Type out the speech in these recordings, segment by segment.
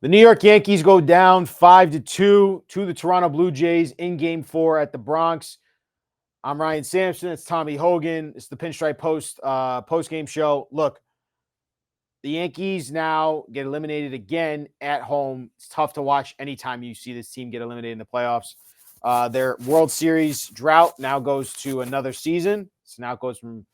The New York Yankees go down 5-2 to the Toronto Blue Jays in Game 4 at the Bronx. I'm Ryan Sampson. It's Tommy Hogan. It's the Pinstripe Post post-game show. Look, the Yankees now get eliminated again at home. It's tough to watch anytime you see this team get eliminated in the playoffs. Their World Series drought now goes to another season. So now it goes from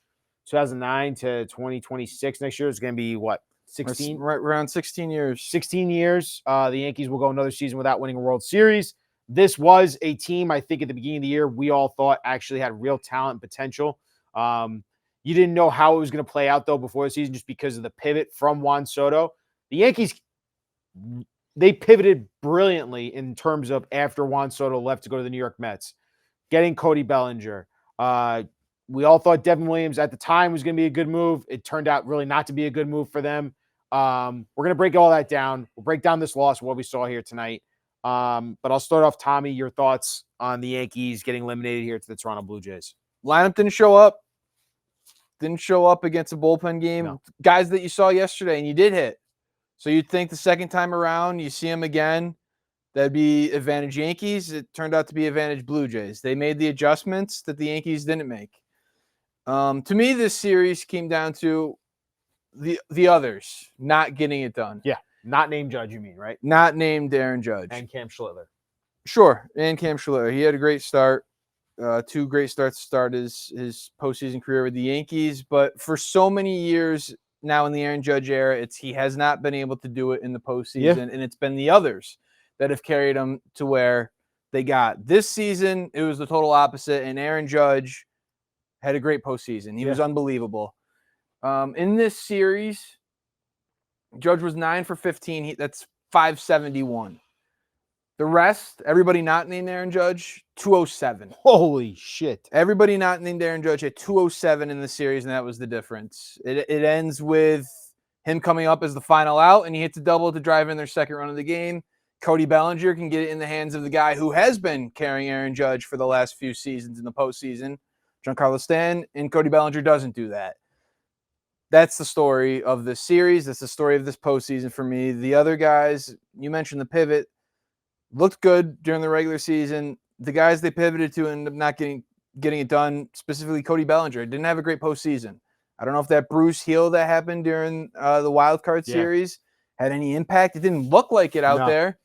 2009 to 2026 next year. It's going to be what? 16? Right around 16 years. 16 years. The Yankees will go another season without winning a World Series. This was a team, I think, at the beginning of the year, we all thought actually had real talent and potential. You didn't know how it was going to play out, though, before the season just because of the pivot from Juan Soto. The Yankees, they pivoted brilliantly in terms of after Juan Soto left to go to the New York Mets, getting Cody Bellinger. We all thought Devin Williams at the time was going to be a good move. It turned out really not to be a good move for them. We're going to break all that down. We'll break down this loss, what we saw here tonight. But I'll start off, Tommy, your thoughts on the Yankees getting eliminated here to the Toronto Blue Jays. Lineup didn't show up. Didn't show up against a bullpen game. No. Guys that you saw yesterday and you did hit. So you'd think the second time around, you see them again, that'd be advantage Yankees. It turned out to be advantage Blue Jays. They made the adjustments that the Yankees didn't make. To me, this series came down to the others not getting it done. Yeah, not named Judge, you mean, right? Not named Aaron Judge. And Cam Schlittler. Sure, and Cam Schlittler. He had a great start. 2 great starts to start his postseason career with the Yankees. But for so many years now in the Aaron Judge era, he has not been able to do it in the postseason, and it's been the others that have carried him to where they got. This season, it was the total opposite, and Aaron Judge had a great postseason. He was unbelievable. In this series, Judge was 9 for 15. That's .571. The rest, everybody not named Aaron Judge, 207. Holy shit. Everybody not named Aaron Judge had 207 in the series, and that was the difference. It ends with him coming up as the final out, and he hits a double to drive in their second run of the game. Cody Bellinger can get it in the hands of the guy who has been carrying Aaron Judge for the last few seasons in the postseason, Giancarlo Stanton, and Cody Bellinger doesn't do that. That's the story of this series. That's the story of this postseason for me. The other guys, you mentioned the pivot, looked good during the regular season. The guys they pivoted to ended up not getting it done, specifically Cody Bellinger. Didn't have a great postseason. I don't know if that bruised heel that happened during the wild card series had any impact. It didn't look like it out there.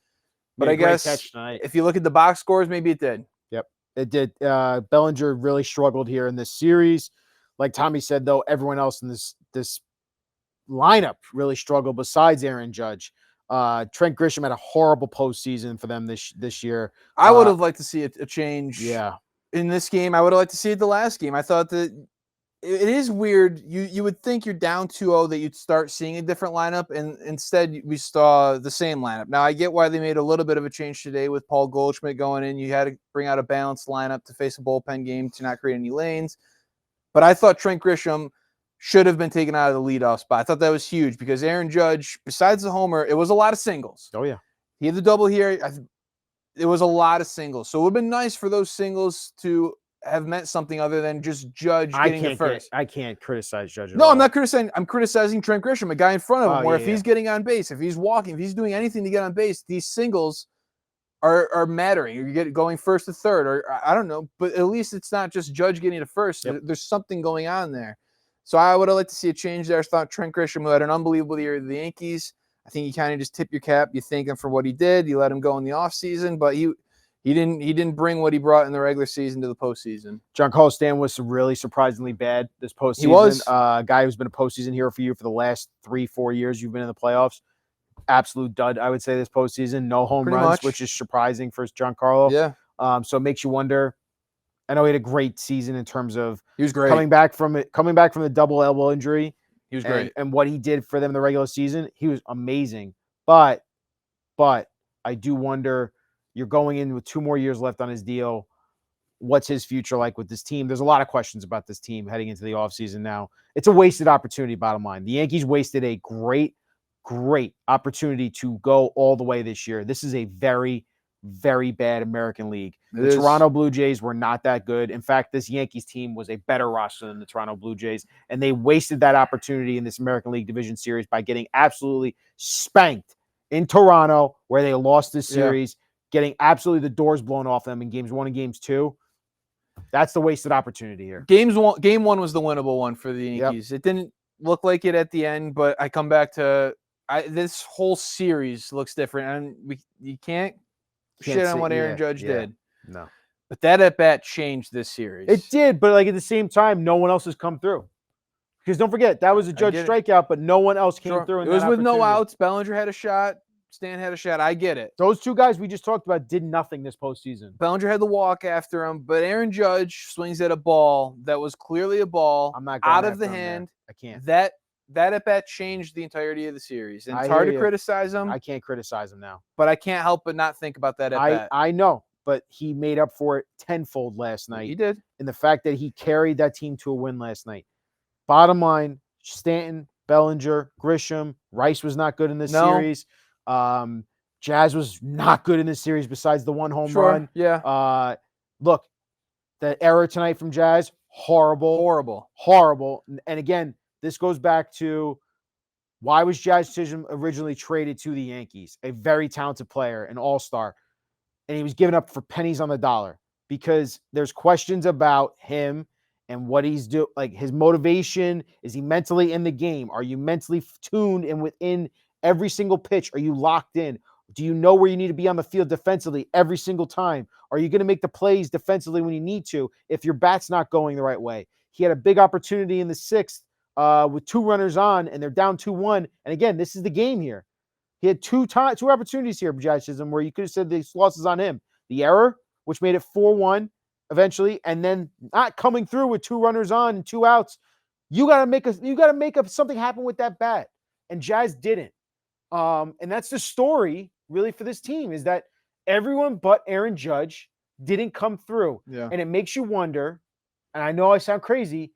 But I guess if you look at the box scores, maybe it did. Yep, it did. Bellinger really struggled here in this series. Like Tommy said, though, everyone else in this lineup really struggled besides Aaron Judge. Trent Grisham had a horrible postseason for them this year. I would have liked to see a change in this game. I would have liked to see it the last game. I thought that it is weird. You would think you're down 2-0 that you'd start seeing a different lineup, and instead we saw the same lineup. Now, I get why they made a little bit of a change today with Paul Goldschmidt going in. You had to bring out a balanced lineup to face a bullpen game to not create any lanes. But I thought Trent Grisham should have been taken out of the leadoff spot. I thought that was huge because Aaron Judge, besides the homer, it was a lot of singles. Oh, yeah. He had the double here. It was a lot of singles. So it would have been nice for those singles to have meant something other than just Judge getting it first. I can't criticize Judge. No, I'm not criticizing. I'm criticizing Trent Grisham, a guy in front of him, where if he's getting on base, if he's walking, if he's doing anything to get on base, these singles are mattering. You get going first to third, or I don't know, but at least it's not just Judge getting to first. Yep. There's something going on there. So I would have liked to see a change there. I thought Trent Grisham, who had an unbelievable year with the Yankees, I think you kind of just tip your cap. You thank him for what he did. You let him go in the offseason, but he didn't bring what he brought in the regular season to the postseason. Giancarlo Stanton was really surprisingly bad this postseason. He was. A guy who's been a postseason hero for you for the last 3-4 years you've been in the playoffs. Absolute dud, I would say, this postseason. No home runs, which is surprising for Giancarlo. Yeah. So it makes you wonder. I know he had a great season in terms of he was great coming back from the double elbow injury. He was great. And what he did for them in the regular season, he was amazing. But I do wonder, you're going in with 2 more years left on his deal. What's his future like with this team? There's a lot of questions about this team heading into the offseason now. It's a wasted opportunity, bottom line. The Yankees wasted a great opportunity to go all the way this year. This is a very, very bad American League. The Toronto Blue Jays were not that good. In fact, this Yankees team was a better roster than the Toronto Blue Jays, and they wasted that opportunity in this American League Division Series by getting absolutely spanked in Toronto, where they lost this Yeah. series, getting absolutely the doors blown off them in games 1 and games 2. That's the wasted opportunity here. Game one was the winnable one for the Yankees. It didn't look like it at the end, but I come back to this whole series looks different, and you can't shit on what Aaron Judge did. No. But that at bat changed this series. It did, but like at the same time, no one else has come through. Because don't forget, that was a Judge strikeout, but no one else came through. It was with no outs. Bellinger had a shot. Stan had a shot. I get it. Those two guys we just talked about did nothing this postseason. Bellinger had the walk after him, but Aaron Judge swings at a ball that was clearly a ball I'm not going out of the hand. I can't. That at bat changed the entirety of the series. And it's hard to criticize him. I can't criticize him now. But I can't help but not think about that at bat. I know, but he made up for it tenfold last night. He did. And the fact that he carried that team to a win last night. Bottom line, Stanton, Bellinger, Grisham, Rice was not good in this series. Jazz was not good in this series besides the one home run. Yeah. Look, the error tonight from Jazz, horrible. And again, this goes back to why was Jazz Chisholm originally traded to the Yankees? A very talented player, an all-star. And he was given up for pennies on the dollar because there's questions about him and what he's doing, like his motivation. Is he mentally in the game? Are you mentally tuned and within every single pitch? Are you locked in? Do you know where you need to be on the field defensively every single time? Are you going to make the plays defensively when you need to if your bat's not going the right way? He had a big opportunity in the 6th with 2 runners on, and they're down 2-1. And again, this is the game here. He had two opportunities here, Jazz Chisholm, where you could have said this loss is on him. The error, which made it 4-1 eventually, and then not coming through with 2 runners on and 2 outs. You got to make something happen with that bat, and Jazz didn't. And that's the story really for this team, is that everyone but Aaron Judge didn't come through. Yeah. And it makes you wonder, and I know I sound crazy,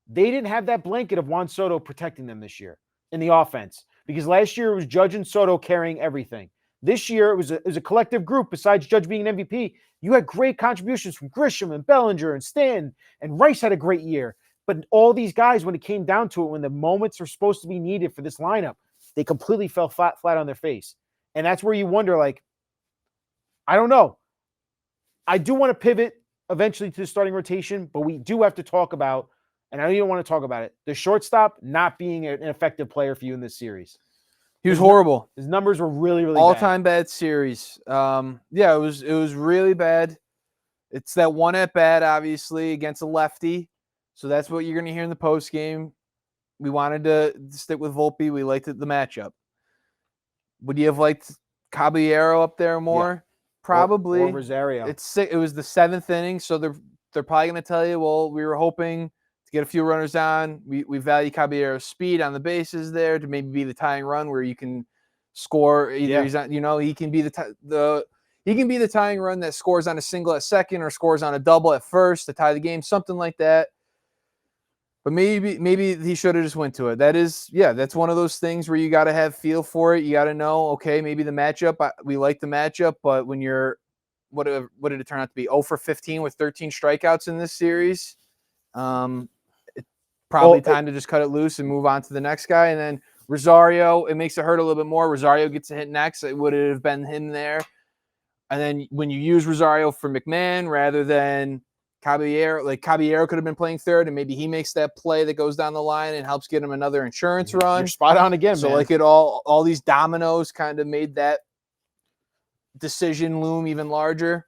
they didn't have that blanket of Juan Soto protecting them this year in the offense, because last year it was Judge and Soto carrying everything. This year it was a collective group. Besides Judge being an MVP, you had great contributions from Grisham and Bellinger and Stanton, and Rice had a great year. But all these guys, when it came down to it, when the moments are supposed to be needed for this lineup, they completely fell flat on their face. And that's where you wonder, like, I don't know. I do want to pivot eventually to the starting rotation, but we do have to talk about, and I know you don't want to talk about it, the shortstop not being an effective player for you in this series. He was horrible. His numbers were really all-time bad series. Yeah, it was really bad. It's that one at bat, obviously, against a lefty. So that's what you're going to hear in the post game. We wanted to stick with Volpe. We liked the matchup. Would you have liked Caballero up there more? Yeah. Probably. Or Rosario. It was the 7th inning, so they're probably going to tell you, well, we were hoping to get a few runners on. We value Caballero's speed on the bases there to maybe be the tying run where you can score. Either he's on, he can be the tying run that scores on a single at second or scores on a double at first to tie the game, something like that. But maybe he should have just went to it. That's one of those things where you got to have feel for it. You got to know, okay, maybe the matchup, we like the matchup, but when you're, what did it turn out to be? 0 for 15 with 13 strikeouts in this series. It's probably time to just cut it loose and move on to the next guy. And then Rosario, it makes it hurt a little bit more. Rosario gets a hit next. It would have been him there. And then when you use Rosario for McMahon rather than Caballero could have been playing third, and maybe he makes that play that goes down the line and helps get him another insurance run. You're spot on again, so man. all these dominoes kind of made that decision loom even larger.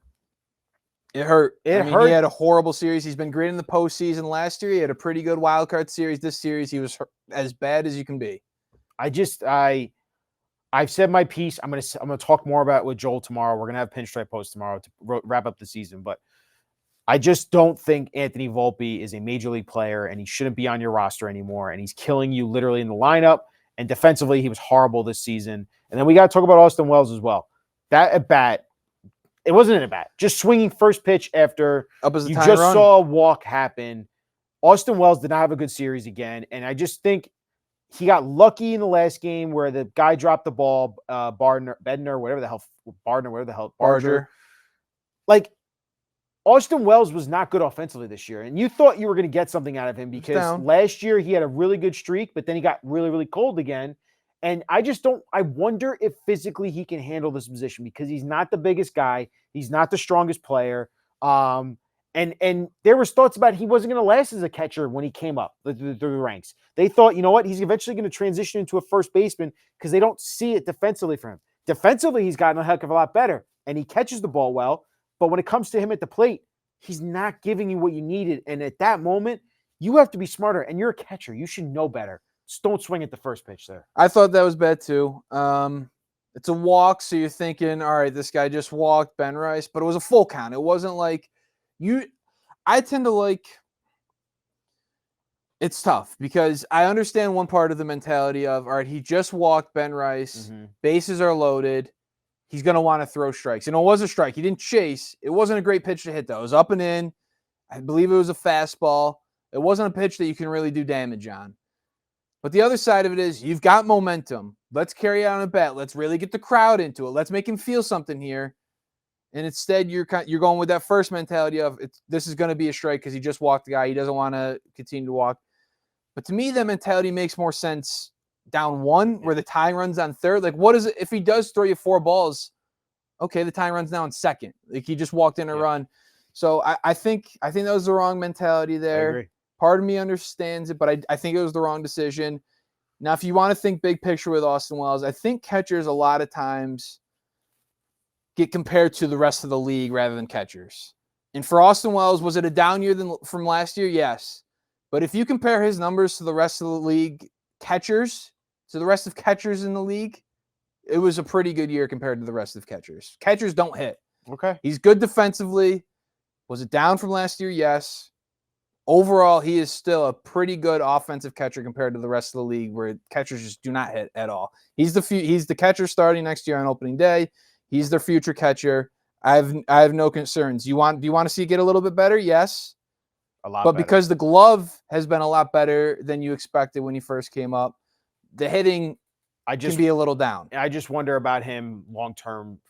It hurt. He had a horrible series. He's been great in the postseason. Last year, he had a pretty good wild card series. This series, he was as bad as you can be. I've said my piece. I'm gonna talk more about it with Joel tomorrow. We're gonna have Pinstripe Post tomorrow to wrap up the season, but I just don't think Anthony Volpe is a major league player, and he shouldn't be on your roster anymore. And he's killing you literally in the lineup. And defensively, he was horrible this season. And then we got to talk about Austin Wells as well. That at bat, it wasn't an at bat. Just swinging first pitch after you just saw a walk happen. Austin Wells did not have a good series again. And I just think he got lucky in the last game where the guy dropped the ball, Barger. Like, Austin Wells was not good offensively this year, and you thought you were going to get something out of him because last year he had a really good streak, but then he got really, really cold again, And I wonder if physically he can handle this position because he's not the biggest guy. He's not the strongest player. And there was thoughts about he wasn't going to last as a catcher when he came up through the ranks. They thought, you know what, he's eventually going to transition into a first baseman because they don't see it defensively for him. Defensively, he's gotten a heck of a lot better, and he catches the ball well. But when it comes to him at the plate, he's not giving you what you needed. And at that moment, you have to be smarter. And you're a catcher. You should know better. Just don't swing at the first pitch there. I thought that was bad too. It's a walk, so you're thinking, all right, this guy just walked Ben Rice, but it was a full count. It wasn't like I tend to like, it's tough because I understand one part of the mentality of, all right, he just walked Ben Rice, bases are loaded, he's going to want to throw strikes. And it was a strike. He didn't chase. It wasn't a great pitch to hit, though. It was up and in. I believe it was a fastball. It wasn't a pitch that you can really do damage on. But the other side of it is you've got momentum. Let's carry out a bet. Let's really get the crowd into it. Let's make him feel something here. And instead, you're going with that first mentality of this is going to be a strike because he just walked the guy. He doesn't want to continue to walk. But to me, that mentality makes more sense down one where the tying runs on third. Like, what is it if he does throw you 4 balls? Okay, the tying runs now on second. Like, he just walked in a run. So I think that was the wrong mentality there. I agree. Part of me understands it, but I think it was the wrong decision. Now, if you want to think big picture with Austin Wells, I think catchers a lot of times get compared to the rest of the league rather than catchers. And for Austin Wells, was it a down year from last year? Yes. But if you compare his numbers to the rest of the league catchers, to the rest of catchers in the league, it was a pretty good year compared to the rest of catchers. Catchers don't hit. Okay. He's good defensively. Was it down from last year? Yes. Overall, he is still a pretty good offensive catcher compared to the rest of the league where catchers just do not hit at all. He's the catcher starting next year on opening day. He's their future catcher. I have no concerns. Do you want to see it get a little bit better? Yes. A lot but better. Because the glove has been a lot better than you expected when he first came up, the hitting can be a little down. I just wonder about him long-term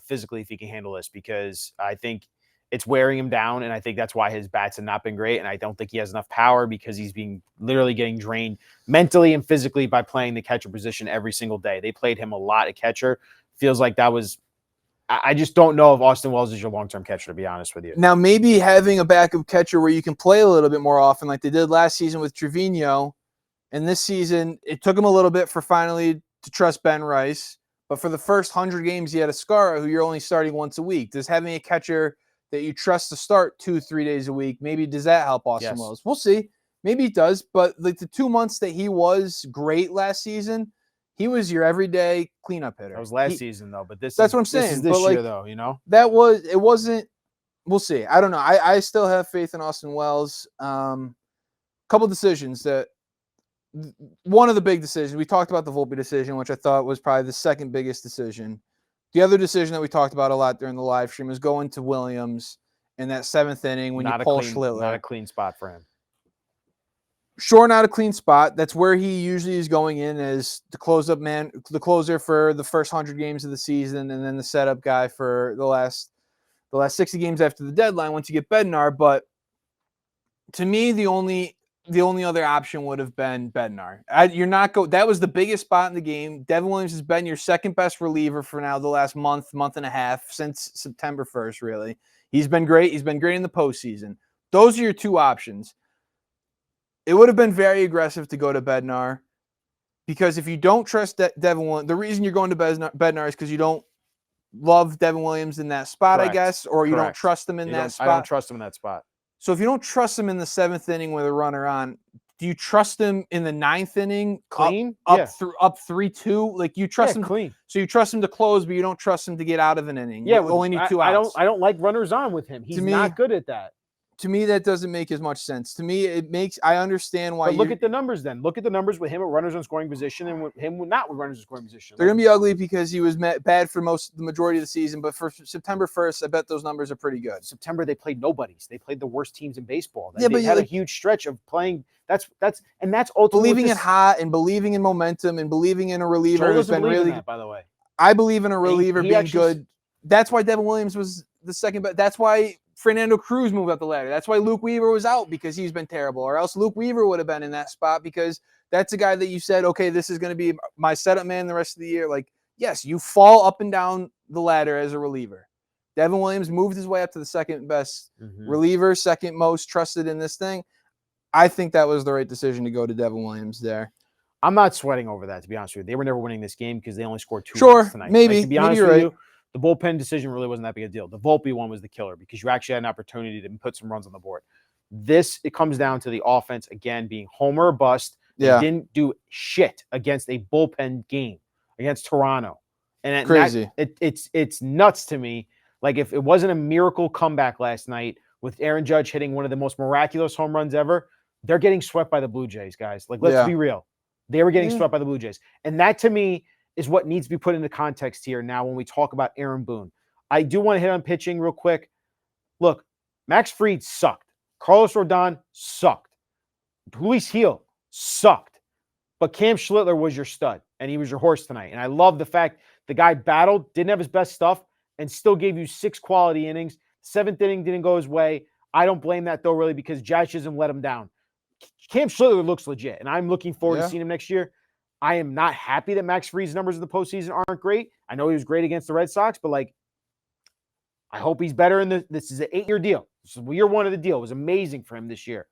physically if he can handle this because I think it's wearing him down, and I think that's why his bats have not been great, and I don't think he has enough power because he's literally getting drained mentally and physically by playing the catcher position every single day. They played him a lot at catcher. Feels like that was – I just don't know if Austin Wells is your long-term catcher, to be honest with you. Now, maybe having a backup catcher where you can play a little bit more often like they did last season with Trevino, and this season it took him a little bit for finally to trust Ben Rice, but for the first 100 games he had Ascara, who you're only starting once a week. Does having a catcher – that you trust to start 2-3 days a week, maybe does that help Austin Wells? We'll see. Maybe it does, but like the 2 months that he was great last season, he was your everyday cleanup hitter. That was last season, though, but that's what I'm saying. This is this year, though, you know? It wasn't, we'll see. I don't know. I still have faith in Austin Wells. Couple decisions one of the big decisions, we talked about the Volpe decision, which I thought was probably the second biggest decision. The other decision that we talked about a lot during the live stream is going to Williams in that 7th inning when you pull Schlittler. Not a clean spot for him. Sure, not a clean spot. That's where he usually is going in as the closer for the first 100 games of the season, and then the setup guy for the last 60 games after the deadline once you get Bednar. But to me, the only other option would have been Bednar. That was the biggest spot in the game. Devin Williams has been your second best reliever for now the last month and a half, since September 1st, really. He's been great. He's been great in the postseason. Those are your two options. It would have been very aggressive to go to Bednar because if you don't trust Devin Williams, the reason you're going to Bednar is because you don't love Devin Williams in that spot, Correct. I guess, or you don't trust him in that spot. I don't trust him in that spot. So if you don't trust him in the 7th inning with a runner on, do you trust him in the 9th inning clean up 3-2? Like you trust him clean. So you trust him to close, but you don't trust him to get out of an inning. Yeah, only need 2 outs. I don't like runners on with him. He's not good at that. To me, that doesn't make as much sense. To me, I understand why. But look at the numbers then. Look at the numbers with him at runners on scoring position and with him not with runners on scoring position. They're going to be ugly because he was bad for the majority of the season. But for September 1st, I bet those numbers are pretty good. September, they played nobodies. They played the worst teams in baseball. They had a huge stretch of playing. That's ultimately believing in hot and believing in momentum and believing in a reliever who's been really that, by the way. I believe in a reliever being good. That's why Devin Williams was the second best. That's why Fernando Cruz moved up the ladder. That's why Luke Weaver was out, because he's been terrible. Or else Luke Weaver would have been in that spot because that's a guy that you said, okay, this is going to be my setup man the rest of the year. Like, yes, you fall up and down the ladder as a reliever. Devin Williams moved his way up to the second best reliever, second most trusted in this thing. I think that was the right decision to go to Devin Williams there. I'm not sweating over that, to be honest with you. They were never winning this game because they only scored 2 Sure, runs tonight. maybe. Like, to be honest you're with right. you, the bullpen decision really wasn't that big a deal. The Volpe one was the killer because you actually had an opportunity to put some runs on the board. It comes down to the offense, again, being homer or bust. They didn't do shit against a bullpen game against Toronto. And crazy. It's nuts to me. Like, if it wasn't a miracle comeback last night with Aaron Judge hitting one of the most miraculous home runs ever, they're getting swept by the Blue Jays, guys. Like, let's be real. They were getting swept by the Blue Jays. And that, to me, is what needs to be put into context here now when we talk about Aaron Boone. I do want to hit on pitching real quick. Look, Max Fried sucked. Carlos Rodon sucked. Luis Gil sucked. But Cam Schlittler was your stud, and he was your horse tonight. And I love the fact the guy battled, didn't have his best stuff, and still gave you 6 quality innings. 7th inning didn't go his way. I don't blame that, though, really, because Jazz Chisholm let him down. Cam Schlittler looks legit, and I'm looking forward to seeing him next year. I am not happy that Max Fried's numbers in the postseason aren't great. I know he was great against the Red Sox, but, like, I hope he's better this is an 8-year deal. This is year 1 of the deal. It was amazing for him this year.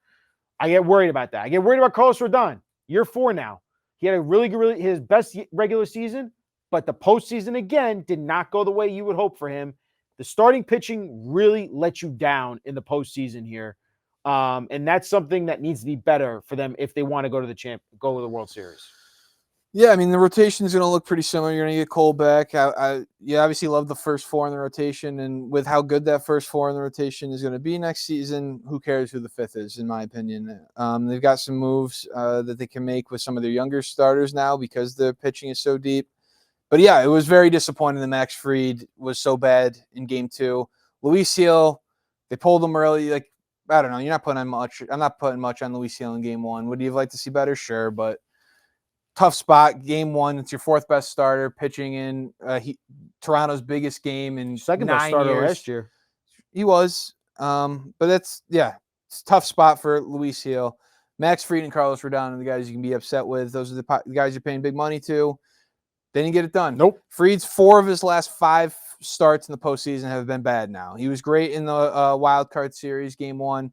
I get worried about that. I get worried about Carlos Rodon. Year 4 now. He had a really good, his best regular season, but the postseason, again, did not go the way you would hope for him. The starting pitching really let you down in the postseason here. And that's something that needs to be better for them if they want to go to the World Series. Yeah, I mean, the rotation is going to look pretty similar. You're going to get Cole back. You obviously love the first 4 in the rotation, and with how good that first 4 in the rotation is going to be next season, who cares who the 5th is, in my opinion. They've got some moves that they can make with some of their younger starters now because their pitching is so deep. But, yeah, it was very disappointing that Max Fried was so bad in Game 2. Luis Gil, they pulled him early. Like, I don't know. You're not putting on much. I'm not putting much on Luis Gil in Game 1. Would you have liked to see better? Sure, but tough spot. Game 1, it's your 4th best starter pitching in Toronto's biggest game in 2nd best starter last year. He was. But it's a tough spot for Luis Gil. Max Fried and Carlos Rodon are the guys you can be upset with. Those are the guys you're paying big money to. They didn't get it done. Nope. Fried's 4 of his last 5 starts in the postseason have been bad now. He was great in the wild card series, Game 1,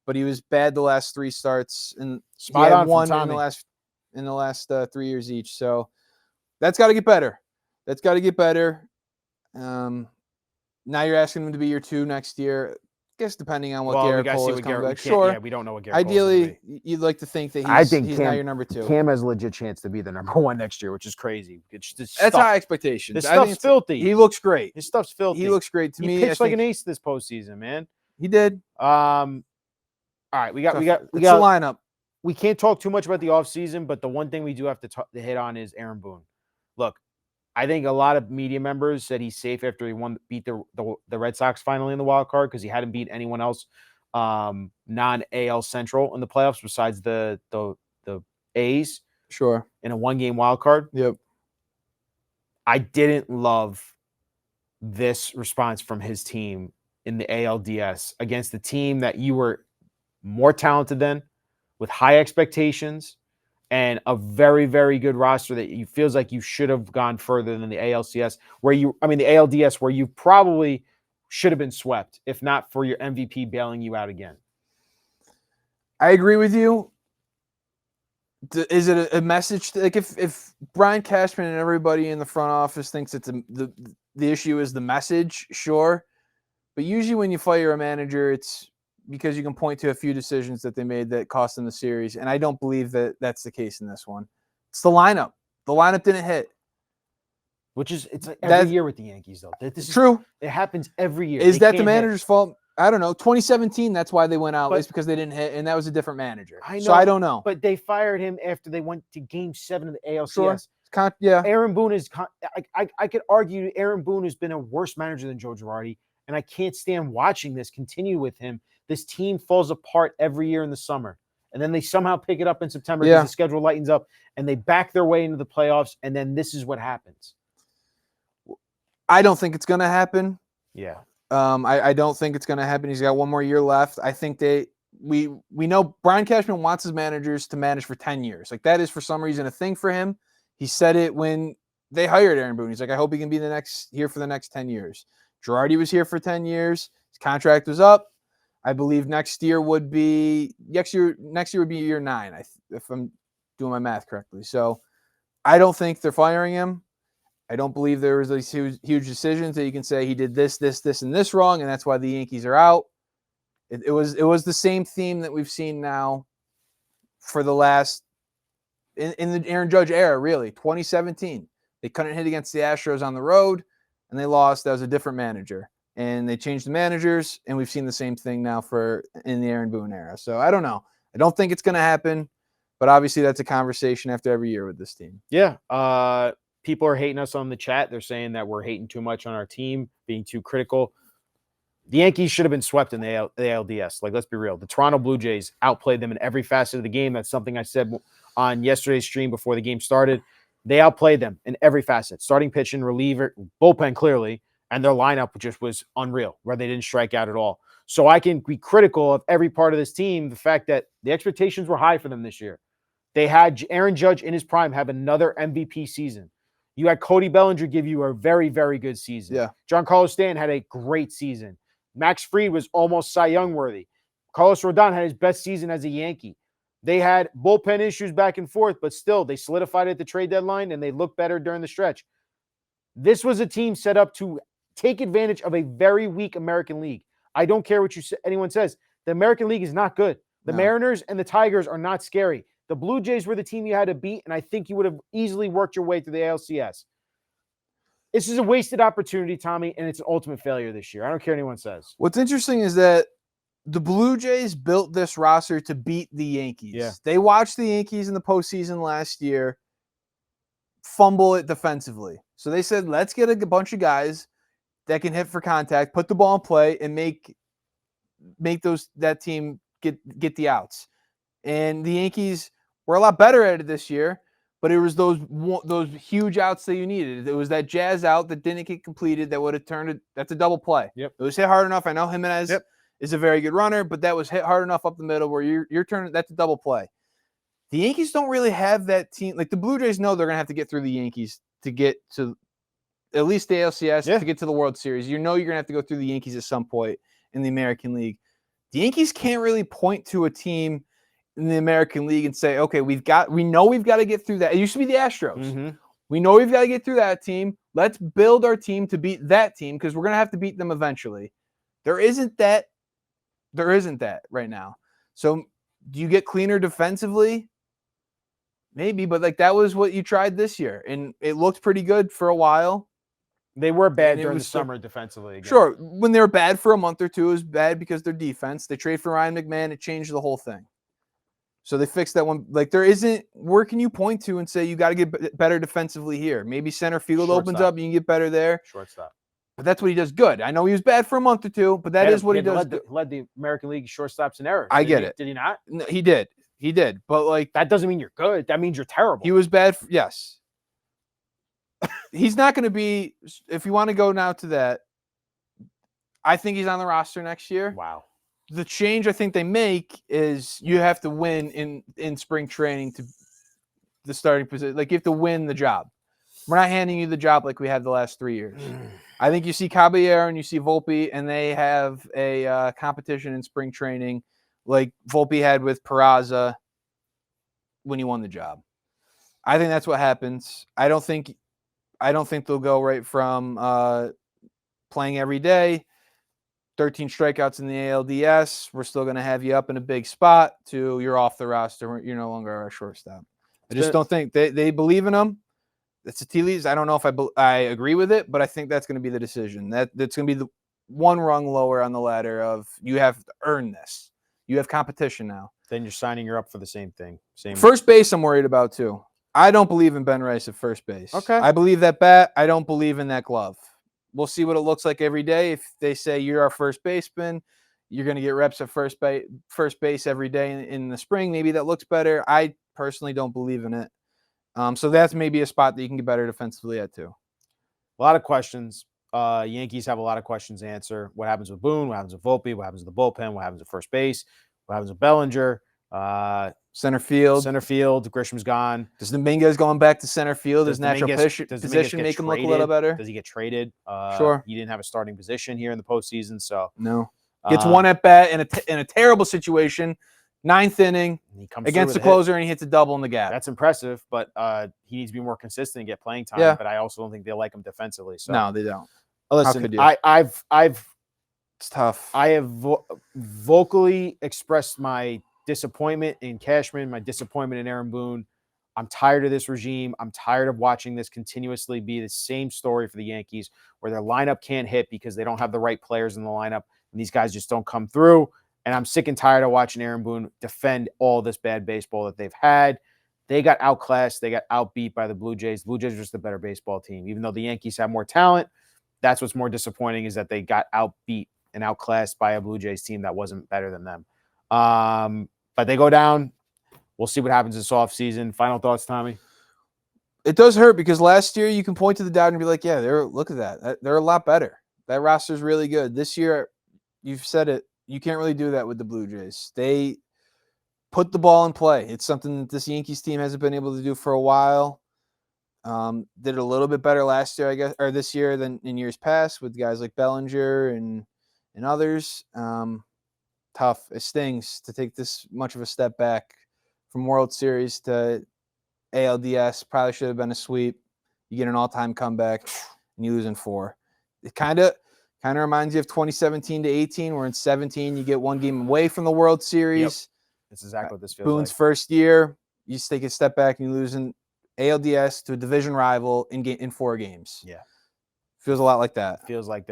but he was bad the last 3 starts. And Spot on one from Tommy. in the last 3 years each. So that's got to get better. Now you're asking him to be your 2 next year. I guess depending on what Garrett Cole is coming back. Sure. Yeah, we don't know what Garrett Ideally, you'd like to think that he's now your number 2. Cam has a legit chance to be the number 1 next year, which is crazy. That's high expectations. This stuff's filthy. He looks great. His stuff's filthy. He looks great to me. He pitched like an ace this postseason, man. He did. All right, we got the lineup. We can't talk too much about the offseason, but the one thing we do have to hit on is Aaron Boone. Look, I think a lot of media members said he's safe after he beat the Red Sox finally in the wild card because he hadn't beat anyone else non-AL Central in the playoffs besides the A's. Sure. In a 1-game wild card. Yep. I didn't love this response from his team in the ALDS against the team that you were more talented than, with high expectations and a very, very good roster that you feels like you should have gone further than the ALDS, where you probably should have been swept, if not for your MVP bailing you out again. I agree with you. Is it a message? Like if Brian Cashman and everybody in the front office thinks it's the issue is the message, sure. But usually when you fire a manager, it's because you can point to a few decisions that they made that cost them the series. And I don't believe that that's the case in this one. It's the lineup. The lineup didn't hit. It's like every year with the Yankees, though. This is true. It happens every year. Is that the manager's fault? I don't know. 2017, that's why they went out. It's because they didn't hit, and that was a different manager. I know, so I don't know. But they fired him after they went to Game 7 of the ALCS. Sure. Yeah. Aaron Boone is – I could argue Aaron Boone has been a worse manager than Joe Girardi, and I can't stand watching this continue with him. This team falls apart every year in the summer, and then they somehow pick it up in September because the schedule lightens up, and they back their way into the playoffs, and then this is what happens. I don't think it's going to happen. Yeah. I don't think it's going to happen. He's got one more year left. I think we know Brian Cashman wants his managers to manage for 10 years. Like, that is for some reason a thing for him. He said it when they hired Aaron Boone. He's like, I hope he can be here for the next 10 years. Girardi was here for 10 years. His contract was up. I believe next year would be year 9, if I'm doing my math correctly. So I don't think they're firing him. I don't believe there was these huge decisions that you can say he did this, and this wrong, and that's why the Yankees are out. It was the same theme that we've seen now for the last in the Aaron Judge era, really. 2017, they couldn't hit against the Astros on the road, and they lost. That was a different manager, and they changed the managers, and we've seen the same thing now in the Aaron Boone era. So I don't know. I don't think it's going to happen, but obviously that's a conversation after every year with this team. Yeah. People are hating us on the chat. They're saying that we're hating too much on our team, being too critical. The Yankees should have been swept in the ALDS. Like, let's be real. The Toronto Blue Jays outplayed them in every facet of the game. That's something I said on yesterday's stream before the game started. They outplayed them in every facet. Starting pitching, reliever, bullpen clearly, and their lineup just was unreal, where they didn't strike out at all. So I can be critical of every part of this team, the fact that the expectations were high for them this year. They had Aaron Judge in his prime have another MVP season. You had Cody Bellinger give you a very, very good season. Yeah. Giancarlo Stanton had a great season. Max Fried was almost Cy Young worthy. Carlos Rodon had his best season as a Yankee. They had bullpen issues back and forth, but still they solidified at the trade deadline and they looked better during the stretch. This was a team set up to take advantage of a very weak American League. I don't care what anyone says. The American League is not good. The Mariners and the Tigers are not scary. The Blue Jays were the team you had to beat, and I think you would have easily worked your way through the ALCS. This is a wasted opportunity, Tommy, and it's an ultimate failure this year. I don't care what anyone says. What's interesting is that the Blue Jays built this roster to beat the Yankees. Yeah. They watched the Yankees in the postseason last year fumble it defensively. So they said, let's get a bunch of guys that can hit for contact, put the ball in play, and make that team get the outs. And the Yankees were a lot better at it this year, but it was those huge outs that you needed. It was that jazz out that didn't get completed that would have turned it. That's a double play. Yep. It was hit hard enough. I know Jimenez is a very good runner, but that was hit hard enough up the middle where you're turning. That's a double play. The Yankees don't really have that team. Like, the Blue Jays know they're going to have to get through the Yankees to get to at least the ALCS, to get to the World Series. You know you're going to have to go through the Yankees at some point in the American League. The Yankees can't really point to a team in the American League and say, okay, we know we've got to get through that. It used to be the Astros. Mm-hmm. We know we've got to get through that team. Let's build our team to beat that team because we're going to have to beat them eventually. There isn't that right now. So do you get cleaner defensively? Maybe, but like, that was what you tried this year, and it looked pretty good for a while. They were bad during the summer defensively. Again. Sure, when they were bad for a month or two, it was bad because their defense. They traded for Ryan McMahon. It changed the whole thing. So they fixed that one. Like, there isn't, where can you point to and say you got to get better defensively here? Maybe center field opens up, you can get better there. Shortstop. But that's what he does good. I know he was bad for a month or two, but that is what he does. Led the American League shortstops in errors. I get it. Did he not? No, he did. He did. But like, that doesn't mean you're good. That means you're terrible. He was bad. Yes. He's not going to be, if you want to go now to that, I think he's on the roster next year. Wow. The change I think they make is you have to win in spring training to the starting position. Like, you have to win the job. We're not handing you the job like we had the last 3 years. I think you see Caballero and you see Volpe, and they have a competition in spring training like Volpe had with Peraza when he won the job. I think that's what happens. I don't think they'll go right from playing every day, 13 strikeouts in the ALDS, we're still going to have you up in a big spot, to you're off the roster, you're no longer our shortstop. I just don't think they believe in him. It's a tea leaves. I don't know if I agree with it, but I think that's going to be the decision. That's going to be the one rung lower on the ladder of, you have to earn this. You have competition now. Then you're signing her up for the same thing. First base, I'm worried about too. I don't believe in Ben Rice at first base. Okay. I believe that bat. I don't believe in that glove. We'll see what it looks like every day. If they say you're our first baseman, you're going to get reps at first base every day in the spring. Maybe that looks better. I personally don't believe in it. So that's maybe a spot that you can get better defensively at too. A lot of questions. Yankees have a lot of questions to answer. What happens with Boone? What happens with Volpe? What happens with the bullpen? What happens at first base? What happens with Bellinger? Center field. Grisham's gone. Does Dominguez going back to center field? Does natural Dominguez position make him look a little traded? better? Does he get traded? Sure. He didn't have a starting position here in the postseason, so no. Gets one at bat in a terrible situation, 9th inning against the closer, and he hits a double in the gap. That's impressive, but he needs to be more consistent and get playing time. Yeah. But I also don't think they like him defensively. So no, they don't. Listen, it's tough. I have vocally expressed my disappointment in Cashman, my disappointment in Aaron Boone. I'm tired of this regime. I'm tired of watching this continuously be the same story for the Yankees, where their lineup can't hit because they don't have the right players in the lineup, and these guys just don't come through. And I'm sick and tired of watching Aaron Boone defend all this bad baseball that they've had. They got outclassed. They got outbeat by the Blue Jays. The Blue Jays are just a better baseball team. Even though the Yankees have more talent, that's what's more disappointing, is that they got outbeat and outclassed by a Blue Jays team that wasn't better than them. But they go down. We'll see what happens this offseason. Final thoughts, Tommy? It does hurt because last year you can point to the doubt and be like, yeah, look at that. They're a lot better. That roster's really good. This year, you've said it, you can't really do that with the Blue Jays. They put the ball in play. It's something that this Yankees team hasn't been able to do for a while. Did a little bit better last year, I guess, or this year than in years past with guys like Bellinger and others. Tough. It stings to take this much of a step back from World Series to ALDS. Probably should have been a sweep. You get an all-time comeback and you lose in 4. It kind of reminds you of 2017 to 18, where in 17 you get one game away from the World Series. Yep. That's exactly what this feels Boone's like. first year, you just take a step back and you lose in ALDS to a division rival in 4 games. Yeah. Feels a lot like that. Feels like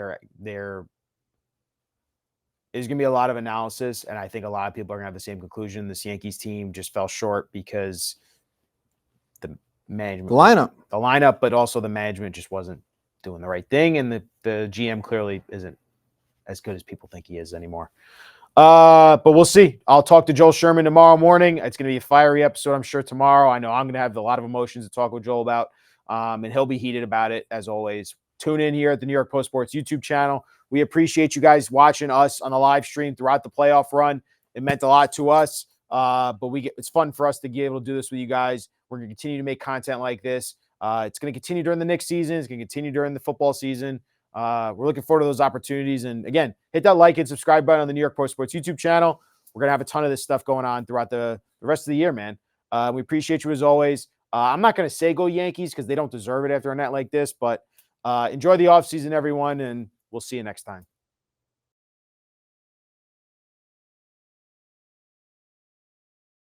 there's going to be a lot of analysis, and I think a lot of people are going to have the same conclusion. This Yankees team just fell short because the management, the lineup, but also the management just wasn't doing the right thing, and the GM clearly isn't as good as people think he is anymore. But we'll see. I'll talk to Joel Sherman tomorrow morning. It's going to be a fiery episode, I'm sure, tomorrow. I know I'm going to have a lot of emotions to talk with Joel about, and he'll be heated about it, as always. Tune in here at the New York Post Sports YouTube channel. We appreciate you guys watching us on the live stream throughout the playoff run. It meant a lot to us, but it's fun for us to be able to do this with you guys. We're going to continue to make content like this. It's going to continue during the next season. It's going to continue during the football season. We're looking forward to those opportunities. And again, hit that like and subscribe button on the New York Post Sports YouTube channel. We're going to have a ton of this stuff going on throughout the rest of the year, man. We appreciate you as always. I'm not going to say go Yankees because they don't deserve it after a night like this, but enjoy the offseason, everyone, and we'll see you next time.